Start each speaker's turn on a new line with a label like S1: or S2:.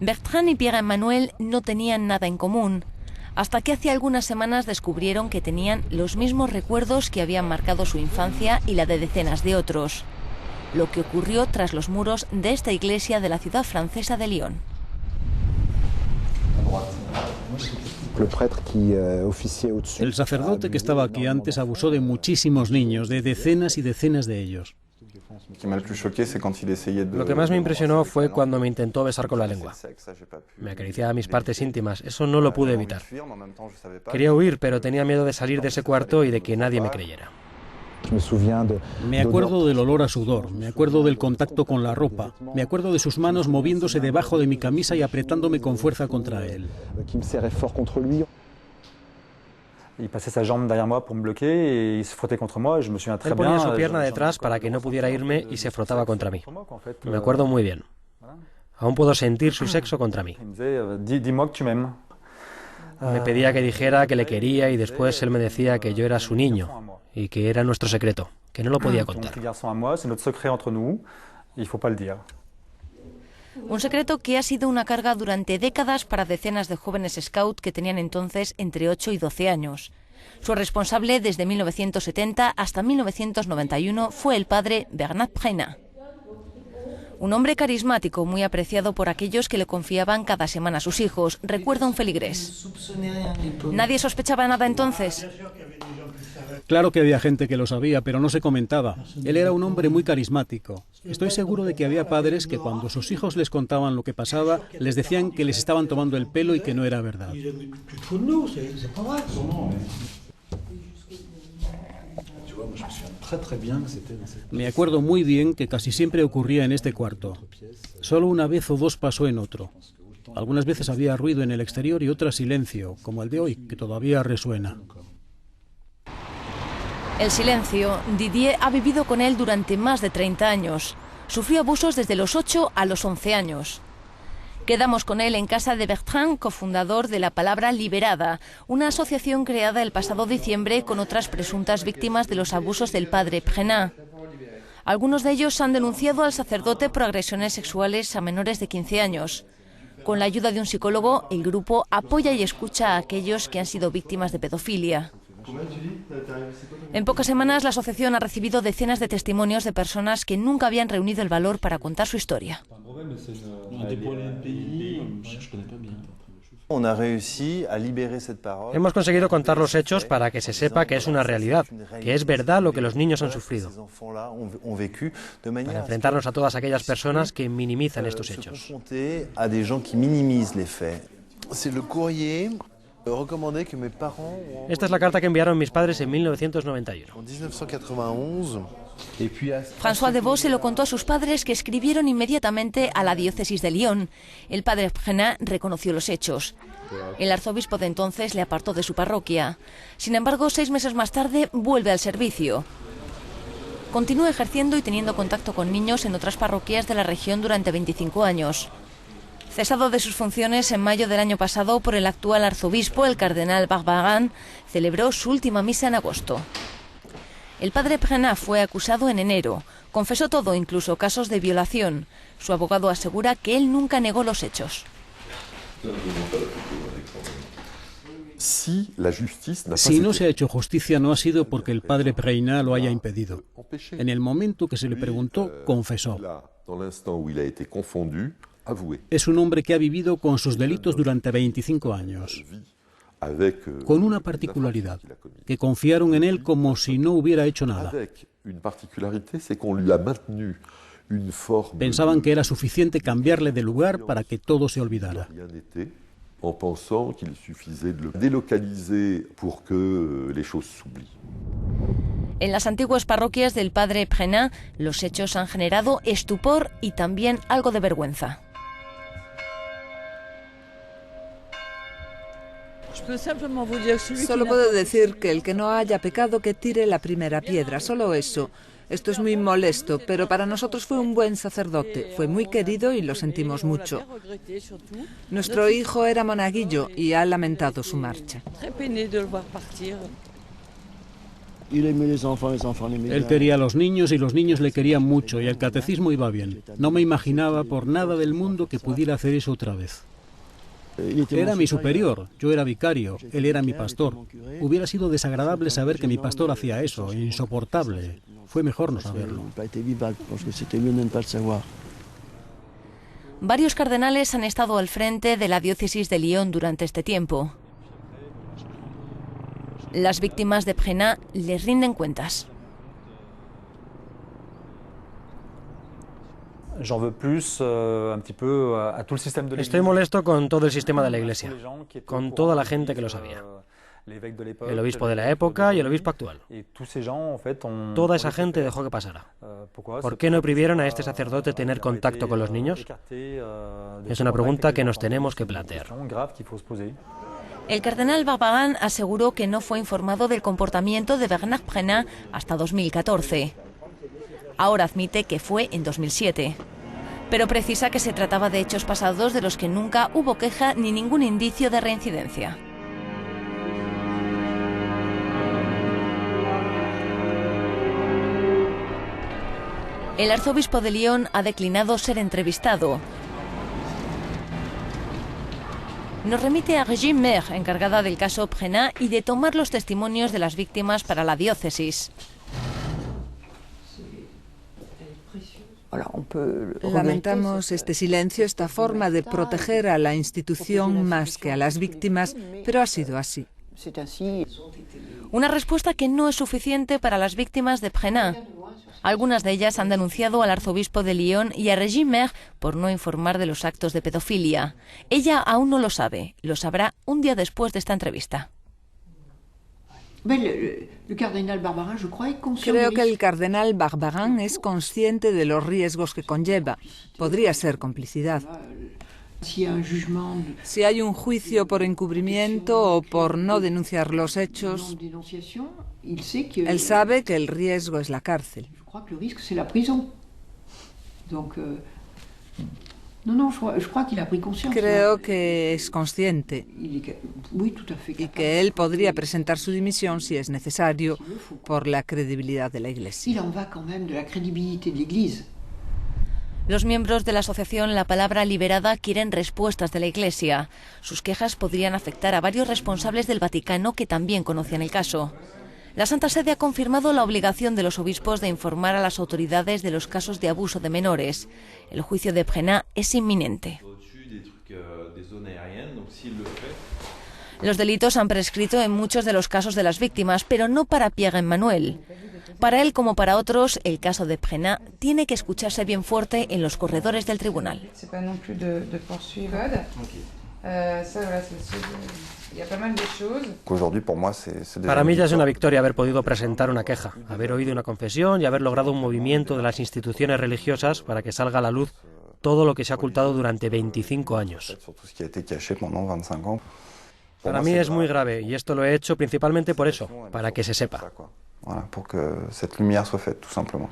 S1: Bertrand y Pierre-Emmanuel no tenían nada en común, hasta que hace algunas semanas descubrieron que tenían los mismos recuerdos que habían marcado su infancia y la de decenas de otros. Lo que ocurrió tras los muros de esta iglesia de la ciudad francesa de Lyon.
S2: El sacerdote que estaba aquí antes abusó de muchísimos niños, de decenas y decenas de ellos.
S3: Lo que más me impresionó fue cuando me intentó besar con la lengua. Me acariciaba mis partes íntimas, eso no lo pude evitar. Quería huir, pero tenía miedo de salir de ese cuarto y de que nadie me creyera.
S2: Me acuerdo del olor a sudor, me acuerdo del contacto con la ropa, me acuerdo de sus manos moviéndose debajo de mi camisa y apretándome con fuerza contra él.
S3: Él ponía su pierna detrás para que no pudiera irme y se frotaba contra mí. Me acuerdo muy bien. Aún puedo sentir su sexo contra mí. Me pedía que dijera que le quería y después él me decía que yo era su niño y que era nuestro secreto, que no lo podía contar.
S1: Un secreto que ha sido una carga durante décadas para decenas de jóvenes scout que tenían entonces entre 8 y 12 años. Su responsable desde 1970 hasta 1991 fue el padre Bernard Prenat. Un hombre carismático, muy apreciado por aquellos que le confiaban cada semana a sus hijos, recuerda un feligrés. ¿Nadie sospechaba nada entonces?
S2: Claro que había gente que lo sabía, pero no se comentaba. Él era un hombre muy carismático. Estoy seguro de que había padres que cuando sus hijos les contaban lo que pasaba, les decían que les estaban tomando el pelo y que no era verdad. Me acuerdo muy bien que casi siempre ocurría en este cuarto. Solo una vez o dos pasó en otro. Algunas veces había ruido en el exterior y otras silencio, como el de hoy, que todavía resuena.
S1: El silencio, Didier ha vivido con él durante más de 30 años. Sufrió abusos desde los 8 a los 11 años. Quedamos con él en casa de Bertrand, cofundador de La Palabra Liberada, una asociación creada el pasado diciembre con otras presuntas víctimas de los abusos del padre Prenat. Algunos de ellos han denunciado al sacerdote por agresiones sexuales a menores de 15 años. Con la ayuda de un psicólogo, el grupo apoya y escucha a aquellos que han sido víctimas de pedofilia. En pocas semanas, la asociación ha recibido decenas de testimonios de personas que nunca habían reunido el valor para contar su historia.
S3: Hemos conseguido contar los hechos para que se sepa que es una realidad, que es verdad lo que los niños han sufrido, para enfrentarnos a todas aquellas personas que minimizan estos hechos. Esta es la carta que enviaron mis padres en 1991.
S1: François Devaux se lo contó a sus padres, que escribieron inmediatamente a la diócesis de Lyon. El padre Prenat reconoció los hechos. El arzobispo de entonces le apartó de su parroquia. Sin embargo, 6 meses más tarde vuelve al servicio. Continúa ejerciendo y teniendo contacto con niños en otras parroquias de la región durante 25 años. Cesado de sus funciones en mayo del año pasado por el actual arzobispo, el cardenal Barbarin, celebró su última misa en agosto. El padre Prenat fue acusado en enero. Confesó todo, incluso casos de violación. Su abogado asegura que él nunca negó los hechos.
S2: Si no se ha hecho justicia, no ha sido porque el padre Prenat lo haya impedido. En el momento que se le preguntó, confesó. Es un hombre que ha vivido con sus delitos durante 25 años, con una particularidad, que confiaron en él como si no hubiera hecho nada. Pensaban que era suficiente cambiarle de lugar para que todo se olvidara.
S1: En las antiguas parroquias del padre Prenat, los hechos han generado estupor y también algo de vergüenza.
S4: Solo puedo decir que el que no haya pecado que tire la primera piedra, solo eso. Esto es muy molesto, pero para nosotros fue un buen sacerdote, fue muy querido y lo sentimos mucho. Nuestro hijo era monaguillo y ha lamentado su marcha.
S2: Él quería a los niños y los niños le querían mucho y el catecismo iba bien. No me imaginaba por nada del mundo que pudiera hacer eso otra vez. Era mi superior, yo era vicario, él era mi pastor. Hubiera sido desagradable saber que mi pastor hacía eso, insoportable. Fue mejor no saberlo.
S1: Varios cardenales han estado al frente de la diócesis de Lyon durante este tiempo. Las víctimas de Brenat les rinden cuentas.
S3: Estoy molesto con todo el sistema de la Iglesia, con toda la gente que lo sabía. El obispo de la época y el obispo actual. Toda esa gente dejó que pasara. ¿Por qué no prohibieron a este sacerdote tener contacto con los niños? Es una pregunta que nos tenemos que plantear.
S1: El cardenal Barbarin aseguró que no fue informado del comportamiento de Bernard Brenat hasta 2014. Ahora admite que fue en 2007. Pero precisa que se trataba de hechos pasados de los que nunca hubo queja ni ningún indicio de reincidencia. El arzobispo de Lyon ha declinado ser entrevistado. Nos remite a Régine Maire, encargada del caso Brenat y de tomar los testimonios de las víctimas para la diócesis.
S4: Lamentamos este silencio, esta forma de proteger a la institución más que a las víctimas, pero ha sido así.
S1: Una respuesta que no es suficiente para las víctimas de Brenat. Algunas de ellas han denunciado al arzobispo de Lyon y a Régine Maire por no informar de los actos de pedofilia. Ella aún no lo sabe, lo sabrá un día después de esta entrevista.
S4: Creo que el cardenal Barbarin es consciente de los riesgos que conlleva. Podría ser complicidad. Si hay un juicio por encubrimiento o por no denunciar los hechos, él sabe que el riesgo es la cárcel. Creo que es consciente y que él podría presentar su dimisión si es necesario por la credibilidad de la Iglesia.
S1: Los miembros de la asociación La Palabra Liberada quieren respuestas de la Iglesia. Sus quejas podrían afectar a varios responsables del Vaticano que también conocían el caso. La Santa Sede ha confirmado la obligación de los obispos de informar a las autoridades de los casos de abuso de menores. El juicio de Brenat es inminente. Los delitos han prescrito en muchos de los casos de las víctimas, pero no para Pierre-Emmanuel. Para él, como para otros, el caso de Brenat tiene que escucharse bien fuerte en los corredores del tribunal.
S3: Para mí ya es una victoria haber podido presentar una queja, haber oído una confesión y haber logrado un movimiento de las instituciones religiosas para que salga a la luz todo lo que se ha ocultado durante 25 años. Para mí es muy grave y esto lo he hecho principalmente por eso, para que se sepa.
S5: Voilà, pour que cette lumière soit faite, tout simplement.